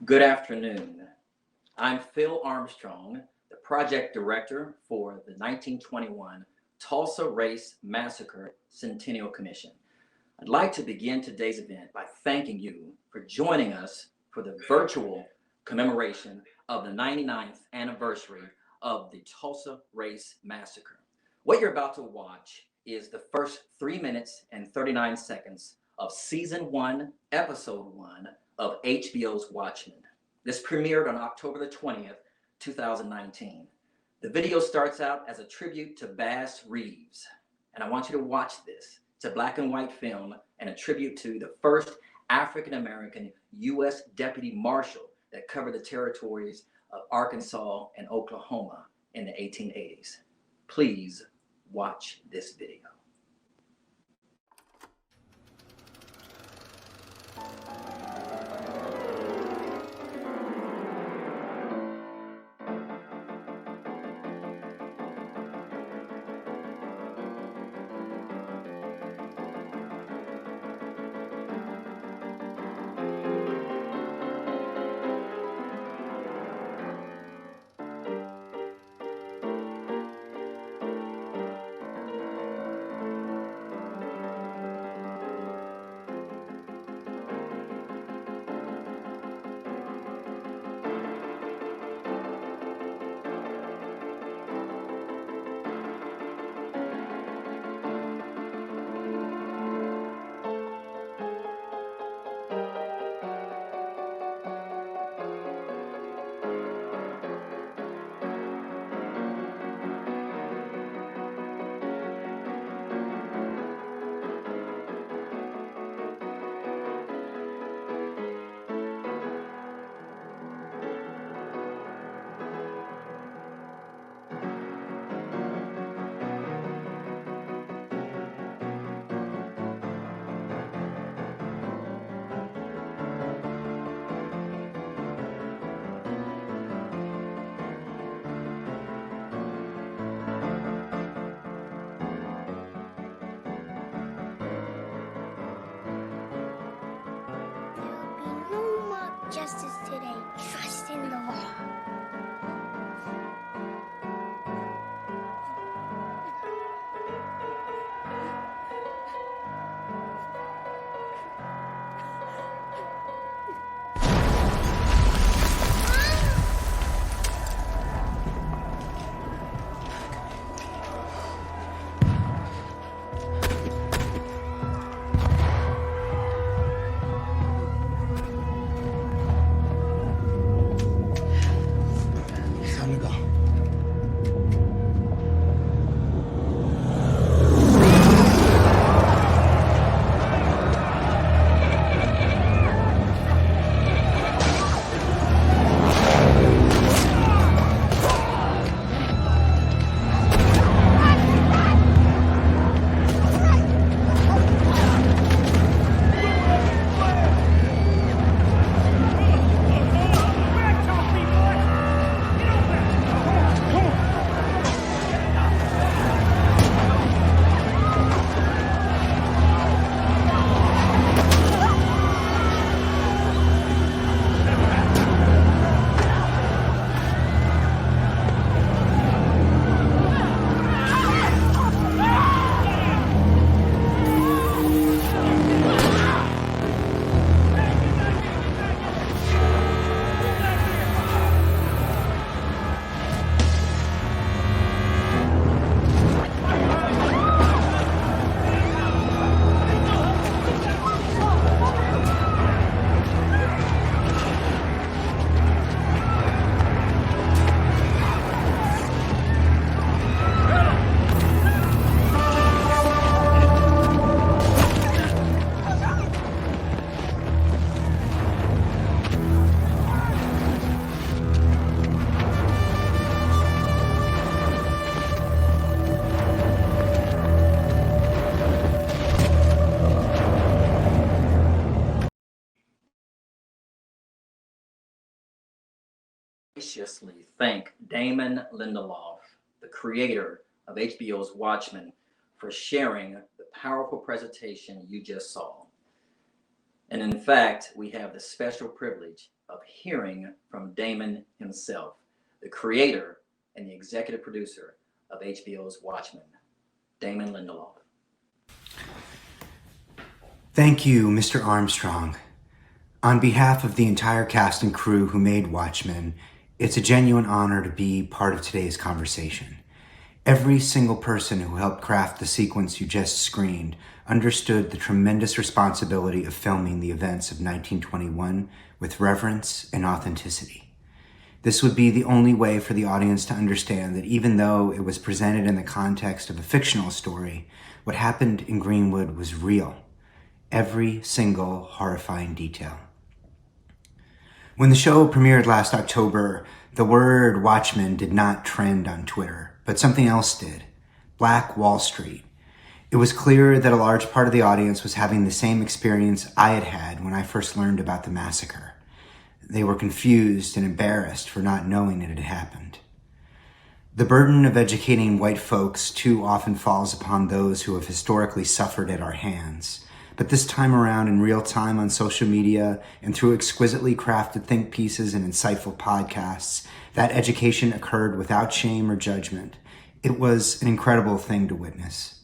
Good afternoon. I'm Phil Armstrong, the project director for the 1921 Tulsa Race Massacre Centennial Commission. I'd like to begin today's event by thanking you for joining us for the virtual commemoration of the 99th anniversary of the Tulsa Race Massacre. What you're about to watch is the first 3 minutes and 39 seconds of Season 1, Episode 1 of HBO's Watchmen. This premiered on October the 20th, 2019. The video starts out as a tribute to Bass Reeves, and I want you to watch this. It's a black and white film and a tribute to the first African-American U.S. Deputy Marshal that covered the territories of Arkansas and Oklahoma in the 1880s. Please watch this video. Justice today. Trust in the law. Graciously thank Damon Lindelof, the creator of HBO's Watchmen, for sharing the powerful presentation you just saw. And in fact, we have the special privilege of hearing from Damon himself, the creator and the executive producer of HBO's Watchmen. Damon Lindelof. Thank you, Mr. Armstrong. On behalf of the entire cast and crew who made Watchmen, it's a genuine honor to be part of today's conversation. Every single person who helped craft the sequence you just screened understood the tremendous responsibility of filming the events of 1921 with reverence and authenticity. This would be the only way for the audience to understand that even though it was presented in the context of a fictional story, what happened in Greenwood was real. Every single horrifying detail. When the show premiered last October, the word Watchmen did not trend on Twitter, but something else did. Black Wall Street. It was clear that a large part of the audience was having the same experience I had had when I first learned about the massacre. They were confused and embarrassed for not knowing it had happened. The burden of educating white folks too often falls upon those who have historically suffered at our hands. But this time around, in real time on social media and through exquisitely crafted think pieces and insightful podcasts, that education occurred without shame or judgment. It was an incredible thing to witness.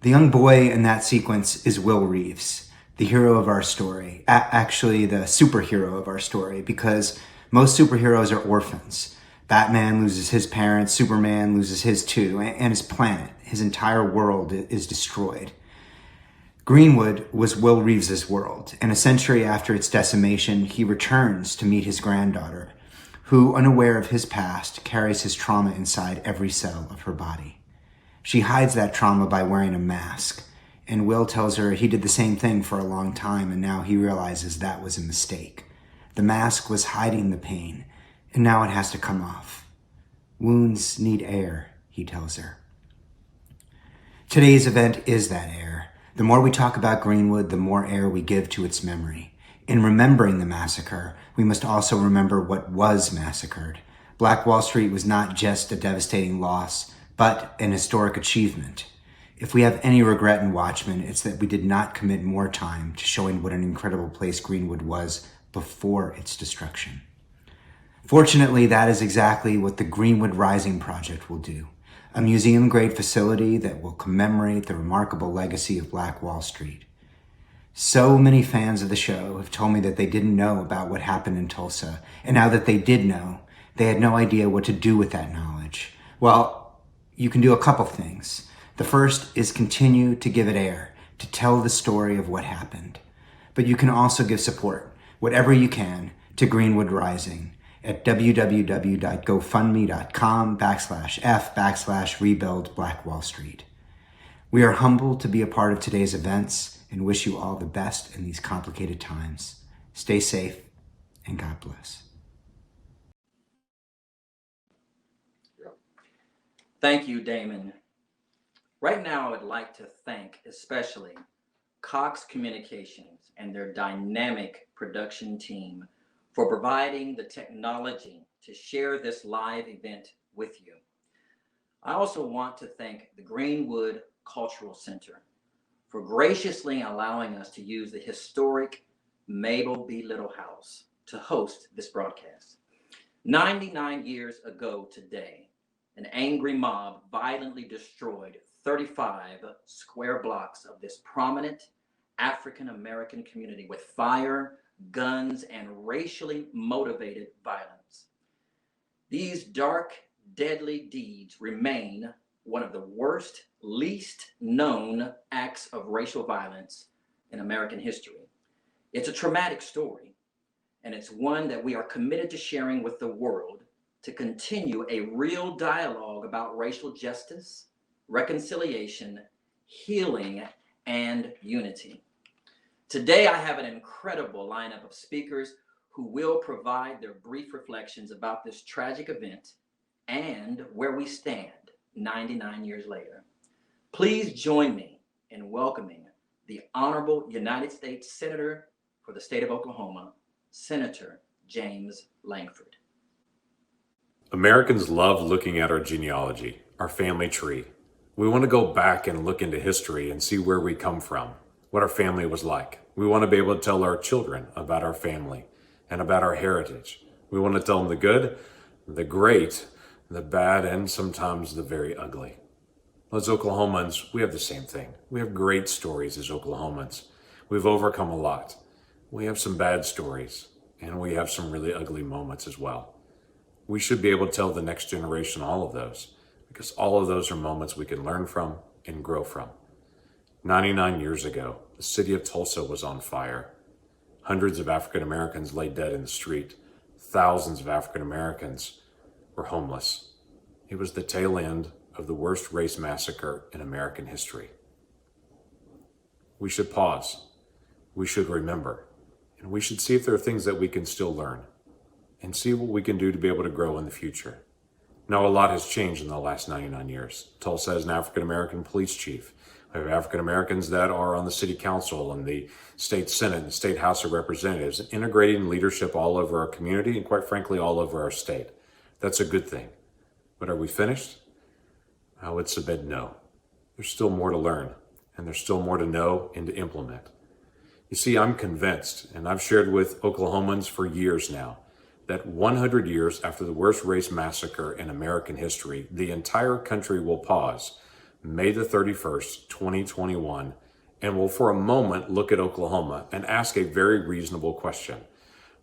The young boy in that sequence is Will Reeves, the hero of our story. Actually, the superhero of our story, because most superheroes are orphans. Batman loses his parents, Superman loses his too, and his planet. His entire world is destroyed. Greenwood was Will Reeves's world, and a century after its decimation, he returns to meet his granddaughter, who, unaware of his past, carries his trauma inside every cell of her body. She hides that trauma by wearing a mask, and Will tells her he did the same thing for a long time, and now he realizes that was a mistake. The mask was hiding the pain, and now it has to come off. Wounds need air, he tells her. Today's event is that air. The more we talk about Greenwood, the more air we give to its memory. In remembering the massacre, we must also remember what was massacred. Black Wall Street was not just a devastating loss, but an historic achievement. If we have any regret in Watchmen, it's that we did not commit more time to showing what an incredible place Greenwood was before its destruction. Fortunately, that is exactly what the Greenwood Rising Project will do. A museum-grade facility that will commemorate the remarkable legacy of Black Wall Street. So many fans of the show have told me that they didn't know about what happened in Tulsa, and now that they did know, they had no idea what to do with that knowledge. Well, you can do a couple things. The first is continue to give it air, to tell the story of what happened. But you can also give support, whatever you can, to Greenwood Rising at www.gofundme.com/F/rebuild Black Wall Street. We are humbled to be a part of today's events and wish you all the best in these complicated times. Stay safe and God bless. Thank you, Damon. Right now, I would like to thank especially Cox Communications and their dynamic production team for providing the technology to share this live event with you. I also want to thank the Greenwood Cultural Center for graciously allowing us to use the historic Mabel B. Little House to host this broadcast. 99 years ago today, an angry mob violently destroyed 35 square blocks of this prominent African-American community with fire, guns, and racially motivated violence. These dark, deadly deeds remain one of the worst, least known acts of racial violence in American history. It's a traumatic story, and it's one that we are committed to sharing with the world to continue a real dialogue about racial justice, reconciliation, healing, and unity. Today, I have an incredible lineup of speakers who will provide their brief reflections about this tragic event and where we stand 99 years later. Please join me in welcoming the Honorable United States Senator for the state of Oklahoma, Senator James Langford. Americans love looking at our genealogy, our family tree. We want to go back and look into history and see where we come from, what our family was like. We want to be able to tell our children about our family. and about our heritage. We want to tell them the good, the great, the bad, and sometimes the very ugly. As Oklahomans, we have the same thing. We have great stories as Oklahomans. We've overcome a lot. We have some bad stories, and we have some really ugly moments as well. We should be able to tell the next generation all of those, because all of those are moments we can learn from and grow from. 99 years ago, the city of Tulsa was on fire. Hundreds of African Americans lay dead in the street. Thousands of African Americans were homeless. It was the tail end of the worst race massacre in American history. We should pause. We should remember. And we should see if there are things that we can still learn and see what we can do to be able to grow in the future. Now, a lot has changed in the last 99 years. Tulsa has an African American police chief. We have African Americans that are on the city council and the state senate and state house of representatives, integrating leadership all over our community and, quite frankly, all over our state. That's a good thing. But are we finished? I would submit no. There's still more to learn, and there's still more to know and to implement. You see, I'm convinced, and I've shared with Oklahomans for years now, that 100 years after the worst race massacre in American history, the entire country will pause May the 31st, 2021, and will for a moment look at Oklahoma and ask a very reasonable question.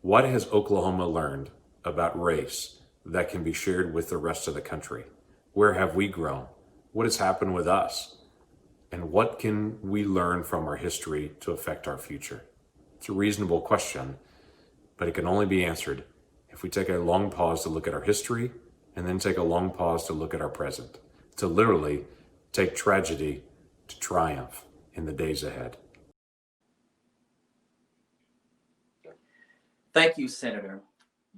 What has Oklahoma learned about race that can be shared with the rest of the country? Where have we grown? What has happened with us? And what can we learn from our history to affect our future? It's a reasonable question, but it can only be answered if we take a long pause to look at our history and then take a long pause to look at our present, to literally take tragedy to triumph in the days ahead. Thank you, Senator.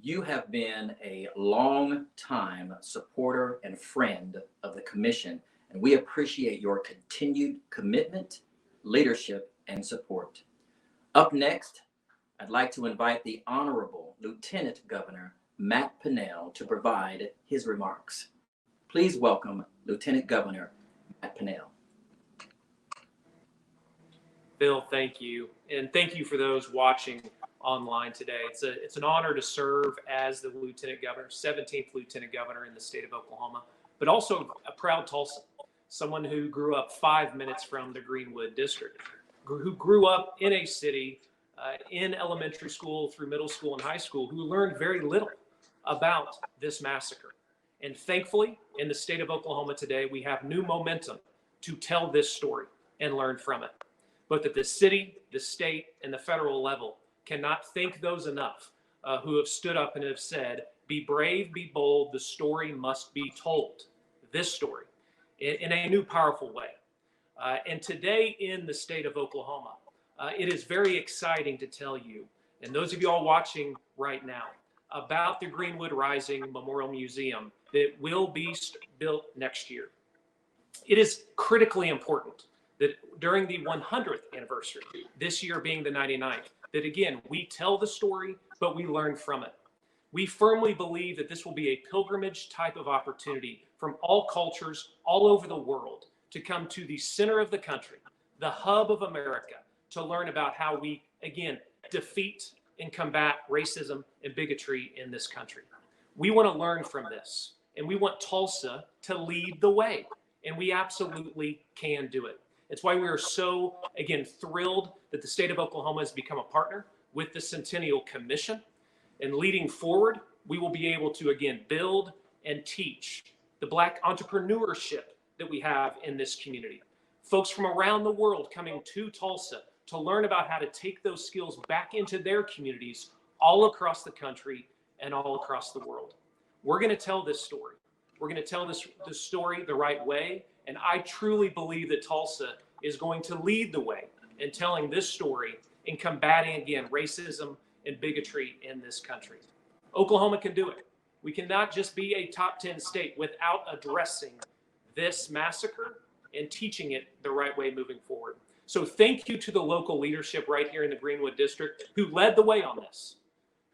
You have been a long-time supporter and friend of the commission, and we appreciate your continued commitment, leadership, and support. Up next, I'd like to invite the Honorable Lieutenant Governor Matt Pinnell to provide his remarks. Please welcome Lieutenant Governor Matt Pinnell. Bill, thank you. And thank you for those watching online today. It's an honor to serve as the Lieutenant Governor, 17th Lieutenant Governor in the state of Oklahoma, but also a proud Tulsan, someone who grew up 5 minutes from the Greenwood District, who grew up in a city in elementary school through middle school and high school, who learned very little about this massacre. And thankfully, in the state of Oklahoma today, we have new momentum to tell this story and learn from it. But that the city, the state, and the federal level cannot thank those enough who have stood up and have said, be brave, be bold, the story must be told. This story in a new, powerful way. And today in the state of Oklahoma, it is very exciting to tell you, and those of you all watching right now, about the Greenwood Rising Memorial Museum that will be built next year. It is critically important that during the 100th anniversary, this year being the 99th, that again, we tell the story, but we learn from it. We firmly believe that this will be a pilgrimage type of opportunity from all cultures all over the world to come to the center of the country, the hub of America, to learn about how we, again, defeat and combat racism and bigotry in this country. We want to learn from this, and we want Tulsa to lead the way, and we absolutely can do it. It's why we are so, again, thrilled that the state of Oklahoma has become a partner with the Centennial Commission. And leading forward, we will be able to, again, build and teach the Black entrepreneurship that we have in this community. Folks from around the world coming to Tulsa to learn about how to take those skills back into their communities all across the country and all across the world. We're going to tell this story. We're going to tell this story the right way. And I truly believe that Tulsa is going to lead the way in telling this story and combating, again, racism and bigotry in this country. Oklahoma can do it. We cannot just be a top 10 state without addressing this massacre and teaching it the right way moving forward. So thank you to the local leadership right here in the Greenwood District who led the way on this,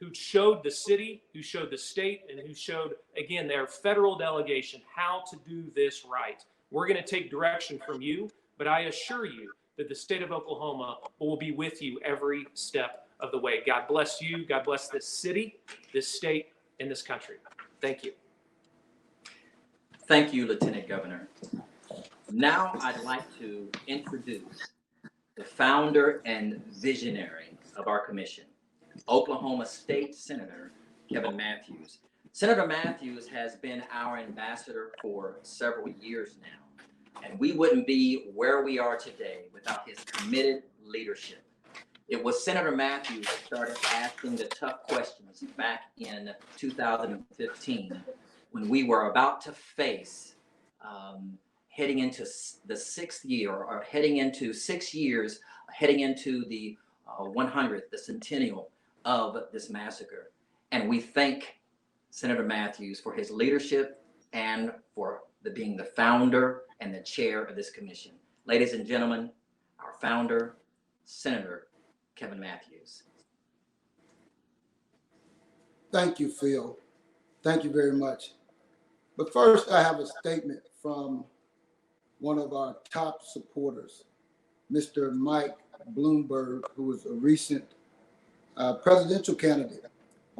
who showed the city, who showed the state, and who showed, again, their federal delegation how to do this right. We're going to take direction from you, but I assure you that the state of Oklahoma will be with you every step of the way. God bless you. God bless this city, this state, and this country. Thank you. Thank you, Lieutenant Governor. Now I'd like to introduce the founder and visionary of our commission, Oklahoma State Senator Kevin Matthews. Senator Matthews has been our ambassador for several years now, and we wouldn't be where we are today without his committed leadership. It was Senator Matthews that started asking the tough questions back in 2015 when we were about to face heading into the 6th year, or heading into 6 years, heading into the 100th, the centennial of this massacre. And we thank Senator Matthews for his leadership and for being the founder and the chair of this commission. Ladies and gentlemen, our founder, Senator Kevin Matthews. Thank you, Phil. Thank you very much. But first, I have a statement from one of our top supporters, Mr. Mike Bloomberg, who is a recent presidential candidate. I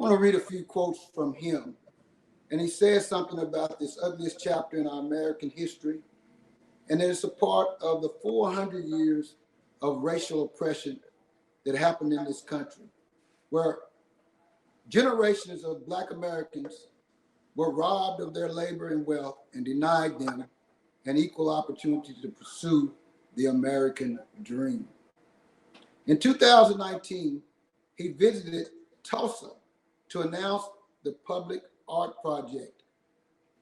want to read a few quotes from him. And he says something about this ugliest chapter in our American history. And it's a part of the 400 years of racial oppression that happened in this country, where generations of Black Americans were robbed of their labor and wealth and denied them an equal opportunity to pursue the American dream. In 2019, he visited Tulsa to announce the public art project,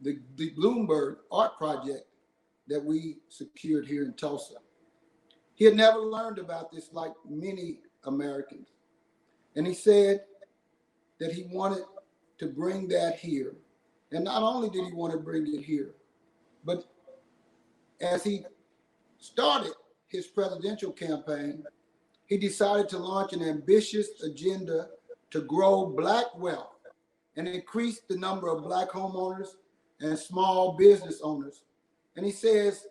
the Bloomberg Art Project that we secured here in Tulsa. He had never learned about this like many Americans. And he said that he wanted to bring that here. And not only did he want to bring it here, but as he started his presidential campaign, he decided to launch an ambitious agenda to grow Black wealth and increase the number of Black homeowners and small business owners. And he says,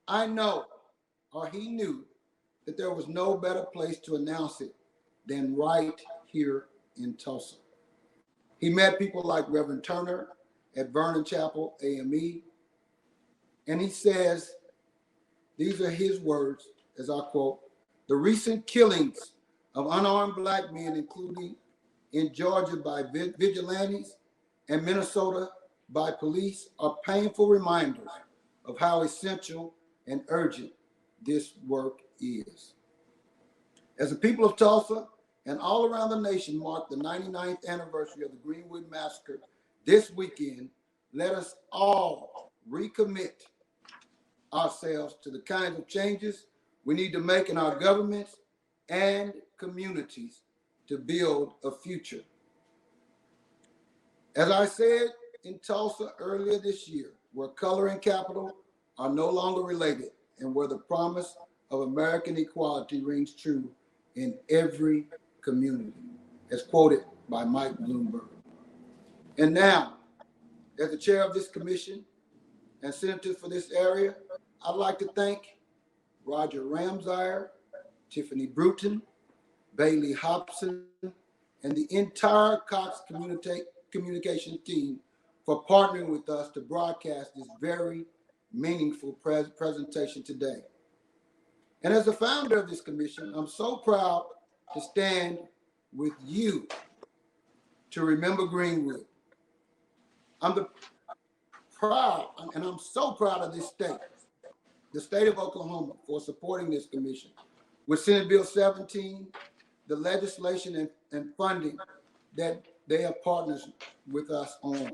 I know, or he knew, that there was no better place to announce it than right here in Tulsa. He met people like Reverend Turner at Vernon Chapel AME. And he says, these are his words, as I quote, the recent killings of unarmed Black men, including in Georgia by vigilantes and Minnesota by police, are painful reminders of how essential and urgent this work is. As the people of Tulsa and all around the nation mark the 99th anniversary of the Greenwood Massacre this weekend, let us all recommit ourselves to the kinds of changes we need to make in our governments and communities to build a future. As I said in Tulsa earlier this year, where color and capital are no longer related and where the promise of American equality rings true in every community, as quoted by Mike Bloomberg. And now, as the chair of this commission and senator for this area, I'd like to thank Roger Ramsire, Tiffany Bruton, Bailey Hobson, and the entire Cox communications team for partnering with us to broadcast this very meaningful presentation today. And as the founder of this commission, I'm so proud to stand with you to remember Greenwood. I'm so proud of this state, the state of Oklahoma, for supporting this commission with Senate Bill 17, the legislation and funding that they have partners with us on.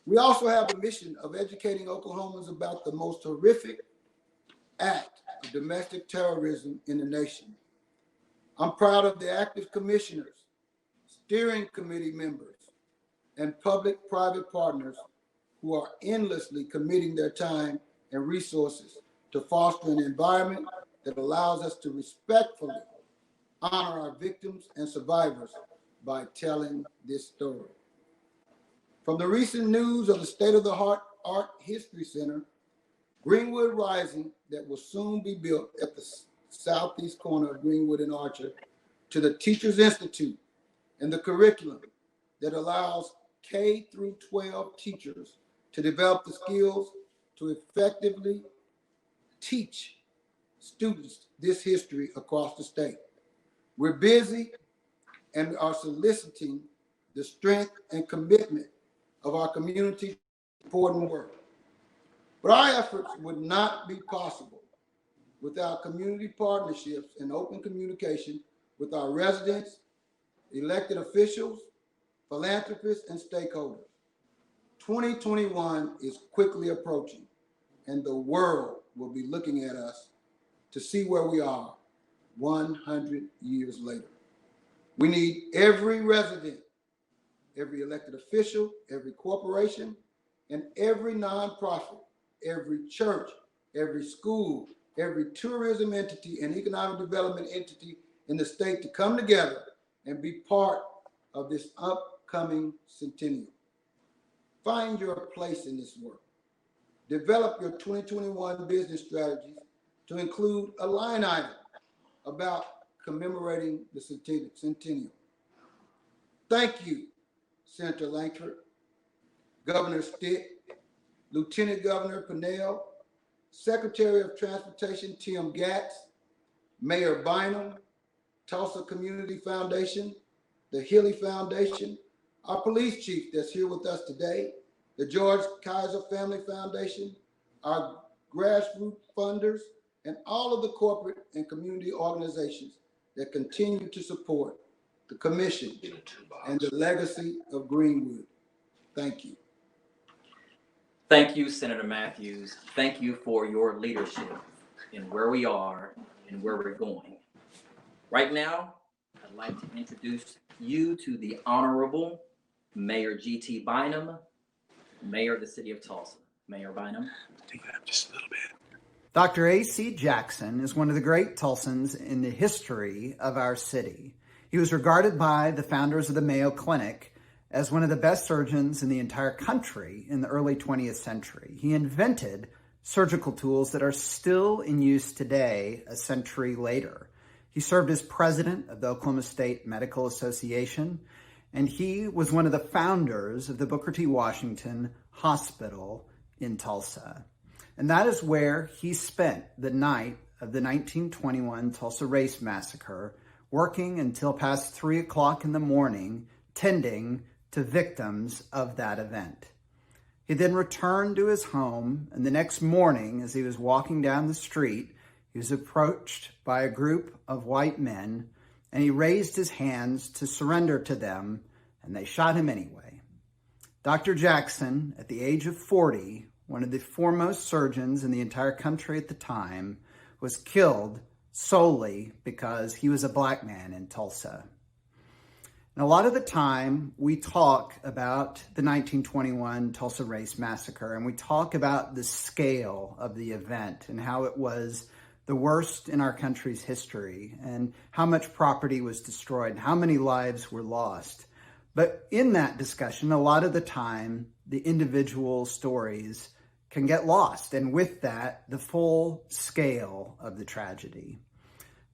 We also have a mission of educating Oklahomans about the most horrific act of domestic terrorism in the nation. I'm proud of the active commissioners, steering committee members, and public-private partners who are endlessly committing their time and resources to foster an environment that allows us to respectfully honor our victims and survivors by telling this story. From the recent news of the state-of-the-art Art History Center, Greenwood Rising, that will soon be built at the southeast corner of Greenwood and Archer, to the Teachers Institute and the curriculum that allows K through 12 teachers to develop the skills to effectively teach students this history across the state. We're busy and are soliciting the strength and commitment of our community's important work. But our efforts would not be possible without community partnerships and open communication with our residents, elected officials, philanthropists, and stakeholders. 2021 is quickly approaching, and the world will be looking at us to see where we are 100 years later. We need every resident, every elected official, every corporation, and every nonprofit, every church, every school, every tourism entity and economic development entity in the state to come together and be part of this upcoming centennial. Find your place in this work. Develop your 2021 business strategies to include a line item about commemorating the centennial. Thank you, Senator Langford, Governor Stitt, Lieutenant Governor Pennell, Secretary of Transportation Tim Gatz, Mayor Bynum, Tulsa Community Foundation, the Healy Foundation, our police chief that's here with us today, the George Kaiser Family Foundation, our grassroots funders, and all of the corporate and community organizations that continue to support the commission and the legacy of Greenwood. Thank you. Thank you, Senator Matthews. Thank you for your leadership in where we are and where we're going. Right now, I'd like to introduce you to the Honorable Mayor G.T. Bynum, Mayor of the City of Tulsa. Mayor Bynum. Take that up just a little bit. Dr. A.C. Jackson is one of the great Tulsans in the history of our city. He was regarded by the founders of the Mayo Clinic as one of the best surgeons in the entire country in the early 20th century. He invented surgical tools that are still in use today, a century later. He served as president of the Oklahoma State Medical Association, and he was one of the founders of the Booker T. Washington Hospital in Tulsa. And that is where he spent the night of the 1921 Tulsa Race Massacre, working until past 3 o'clock in the morning, tending to victims of that event. He then returned to his home, and the next morning, as he was walking down the street, he was approached by a group of white men, and he raised his hands to surrender to them, and they shot him anyway. Dr. Jackson, at the age of 40, one of the foremost surgeons in the entire country at the time, was killed solely because he was a black man in Tulsa. And a lot of the time, we talk about the 1921 Tulsa Race Massacre, and we talk about the scale of the event and how it was the worst in our country's history, and how much property was destroyed, and how many lives were lost. But in that discussion, a lot of the time, the individual stories can get lost, and with that, the full scale of the tragedy.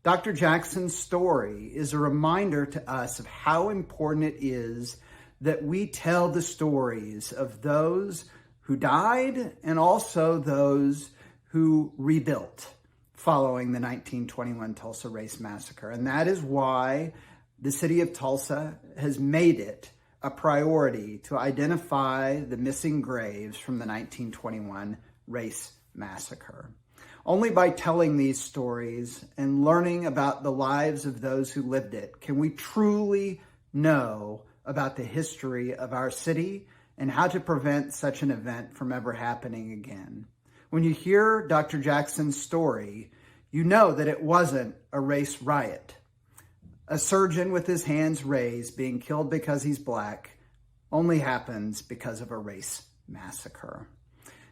Dr. Jackson's story is a reminder to us of how important it is that we tell the stories of those who died and also those who rebuilt following the 1921 Tulsa Race Massacre. And that is why the city of Tulsa has made it a priority to identify the missing graves from the 1921 Race Massacre. Only by telling these stories and learning about the lives of those who lived it can we truly know about the history of our city and how to prevent such an event from ever happening again. When you hear Dr. Jackson's story, you know that it wasn't a race riot. A surgeon with his hands raised being killed because he's black only happens because of a race massacre.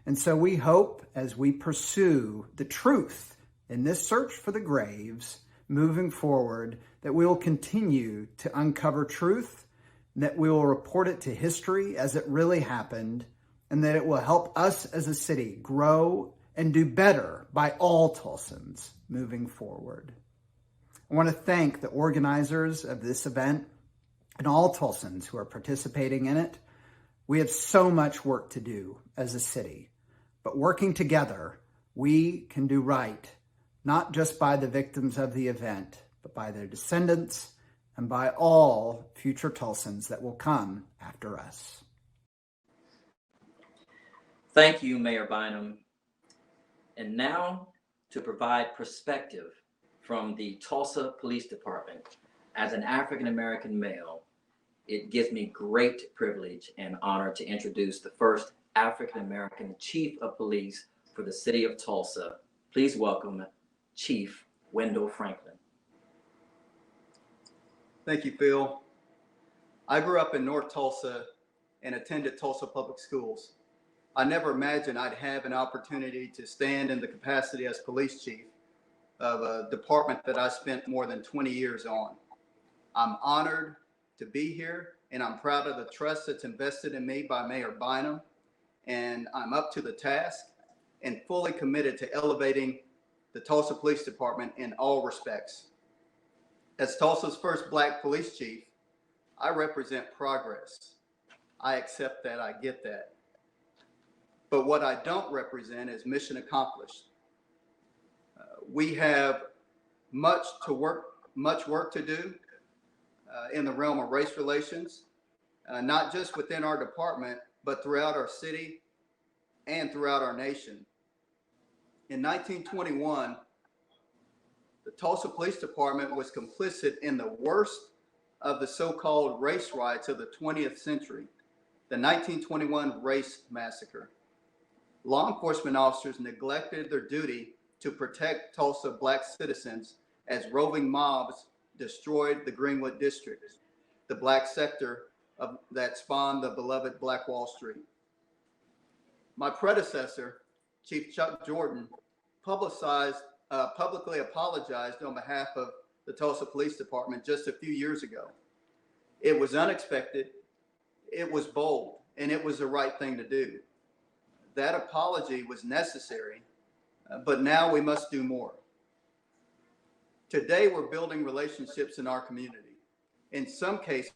And so we hope, as we pursue the truth in this search for the graves moving forward, that we will continue to uncover truth, that we will report it to history as it really happened, and that it will help us as a city grow and do better by all Tulsans moving forward. I want to thank the organizers of this event and all Tulsans who are participating in it. We have so much work to do as a city, but working together, we can do right, not just by the victims of the event, but by their descendants and by all future Tulsans that will come after us. Thank you, Mayor Bynum. And now to provide perspective from the Tulsa Police Department, as an African-American male, it gives me great privilege and honor to introduce the first African-American Chief of Police for the city of Tulsa. Please welcome Chief Wendell Franklin. Thank you, Phil. I grew up in North Tulsa and attended Tulsa Public Schools. I never imagined I'd have an opportunity to stand in the capacity as police chief of a department that I spent more than 20 years on. I'm honored to be here, and I'm proud of the trust that's invested in me by Mayor Bynum, and I'm up to the task and fully committed to elevating the Tulsa Police Department in all respects. As Tulsa's first Black police chief, I represent progress. I accept that, I get that. But what I don't represent is mission accomplished. We have much work to do in the realm of race relations, not just within our department, but throughout our city and throughout our nation. In 1921, the Tulsa Police Department was complicit in the worst of the so-called race riots of the 20th century, the 1921 race massacre. Law enforcement officers neglected their duty to protect Tulsa Black citizens as roving mobs destroyed the Greenwood District, the Black sector that spawned the beloved Black Wall Street. My predecessor, Chief Chuck Jordan, publicly apologized on behalf of the Tulsa Police Department just a few years ago. It was unexpected, it was bold, and it was the right thing to do. That apology was necessary, but now we must do more. Today, we're building relationships in our community. In some cases,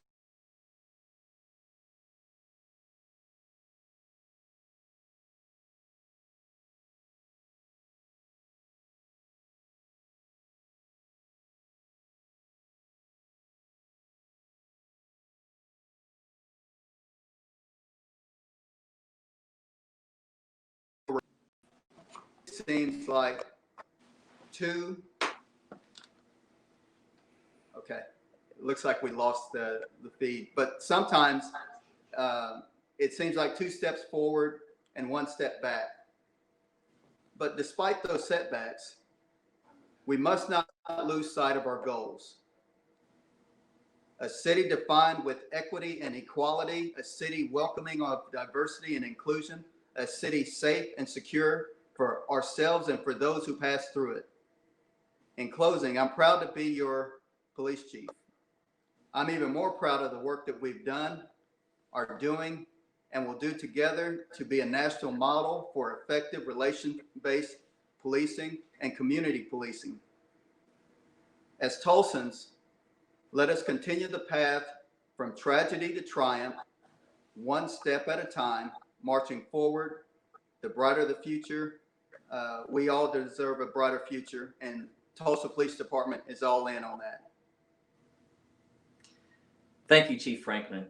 it seems like okay, it looks like we lost the feed, but sometimes it seems like 2 steps forward and 1 step back. But despite those setbacks, we must not lose sight of our goals. A city defined with equity and equality, a city welcoming of diversity and inclusion, a city safe and secure for ourselves and for those who pass through it. In closing, I'm proud to be your police chief. I'm even more proud of the work that we've done, are doing, and will do together to be a national model for effective relation-based policing and community policing. As Tulsans, let us continue the path from tragedy to triumph, 1 step at a time, marching forward. The brighter the future, we all deserve a brighter future, and Tulsa Police Department is all in on that. Thank you, Chief Franklin.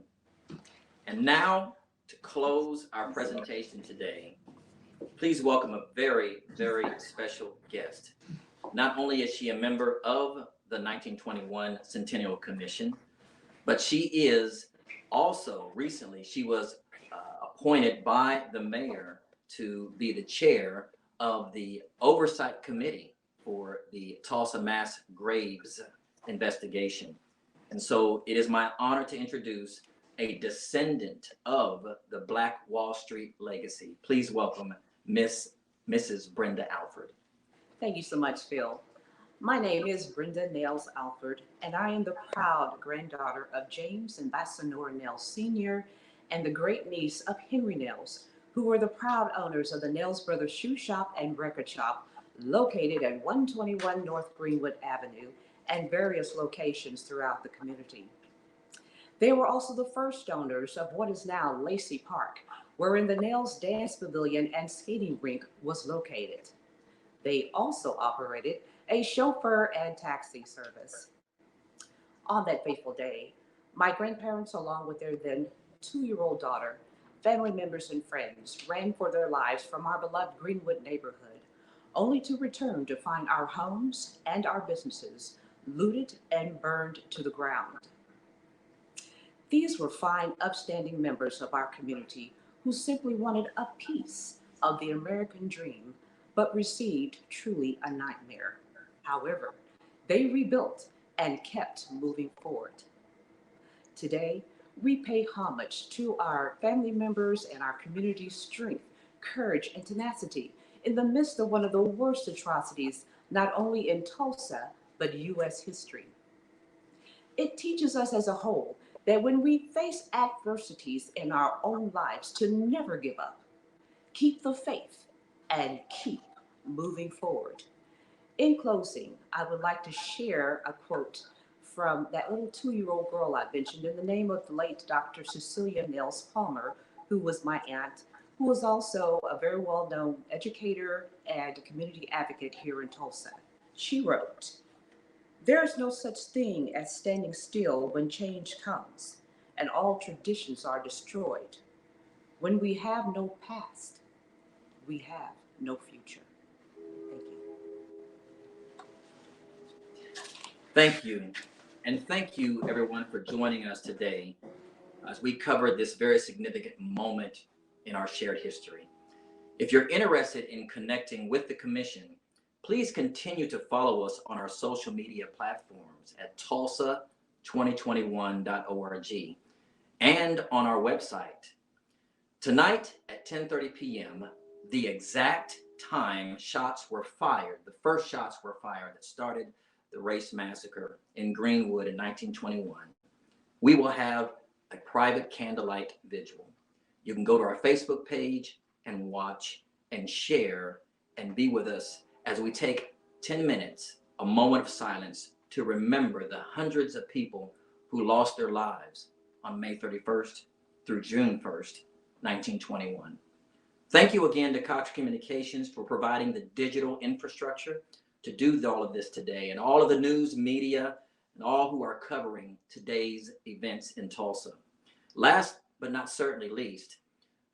And now, to close our presentation today, please welcome a very, very special guest. Not only is she a member of the 1921 Centennial Commission, but she is also, recently, she was appointed by the mayor to be the chair of the Oversight Committee for the Tulsa Mass Graves investigation. And so it is my honor to introduce a descendant of the Black Wall Street legacy. Please welcome Mrs. Brenda Alford. Thank you so much, Phil. My name is Brenda Nails Alford, and I am the proud granddaughter of James and Vassonore Nails Sr. and the great niece of Henry Nails, who were the proud owners of the Nails Brothers Shoe Shop and Record Shop, located at 121 North Greenwood Avenue and various locations throughout the community. They were also the first owners of what is now Lacey Park, wherein the Nails Dance Pavilion and skating rink was located. They also operated a chauffeur and taxi service. On that fateful day, my grandparents, along with their then 2-year-old daughter, family members, and friends, ran for their lives from our beloved Greenwood neighborhood, only to return to find our homes and our businesses looted and burned to the ground. These were fine, upstanding members of our community who simply wanted a piece of the American dream, but received truly a nightmare. However, they rebuilt and kept moving forward. Today, we pay homage to our family members and our community's strength, courage, and tenacity in the midst of one of the worst atrocities, not only in Tulsa, but U.S. history. It teaches us as a whole that when we face adversities in our own lives, to never give up, keep the faith, and keep moving forward. In closing, I would like to share a quote from that little 2-year-old girl I mentioned in the name of the late Dr. Cecilia Nels Palmer, who was my aunt, who was also a very well-known educator and a community advocate here in Tulsa. She wrote, "There is no such thing as standing still when change comes, and all traditions are destroyed. When we have no past, we have no future." Thank you. Thank you. And thank you, everyone, for joining us today as we covered this very significant moment in our shared history. If you're interested in connecting with the Commission, please continue to follow us on our social media platforms at tulsa2021.org and on our website. Tonight at 10:30 p.m., the exact time shots were fired, the first shots were fired that started the race massacre in Greenwood in 1921. We will have a private candlelight vigil. You can go to our Facebook page and watch and share and be with us as we take 10 minutes, a moment of silence to remember the hundreds of people who lost their lives on May 31st through June 1st, 1921. Thank you again to Cox Communications for providing the digital infrastructure to do all of this today, and all of the news media and all who are covering today's events in Tulsa. Last but not certainly least,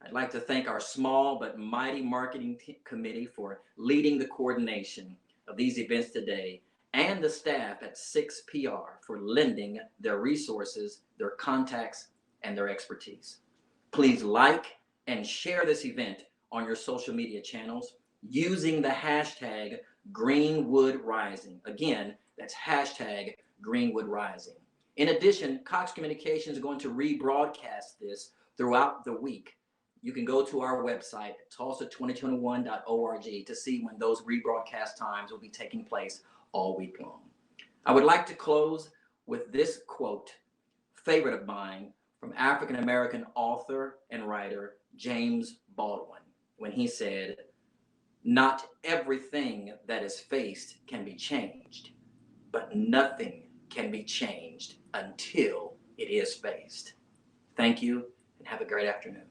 I'd like to thank our small but mighty marketing committee for leading the coordination of these events today, and the staff at 6PR for lending their resources, their contacts, and their expertise. Please like and share this event on your social media channels using the hashtag Greenwood Rising. Again, that's hashtag Greenwood Rising. In addition, Cox Communications is going to rebroadcast this throughout the week. You can go to our website, tulsa2021.org, to see when those rebroadcast times will be taking place all week long. I would like to close with this quote, favorite of mine, from African-American author and writer James Baldwin, when he said, "Not everything that is faced can be changed, but nothing can be changed until it is faced." Thank you, and have a great afternoon.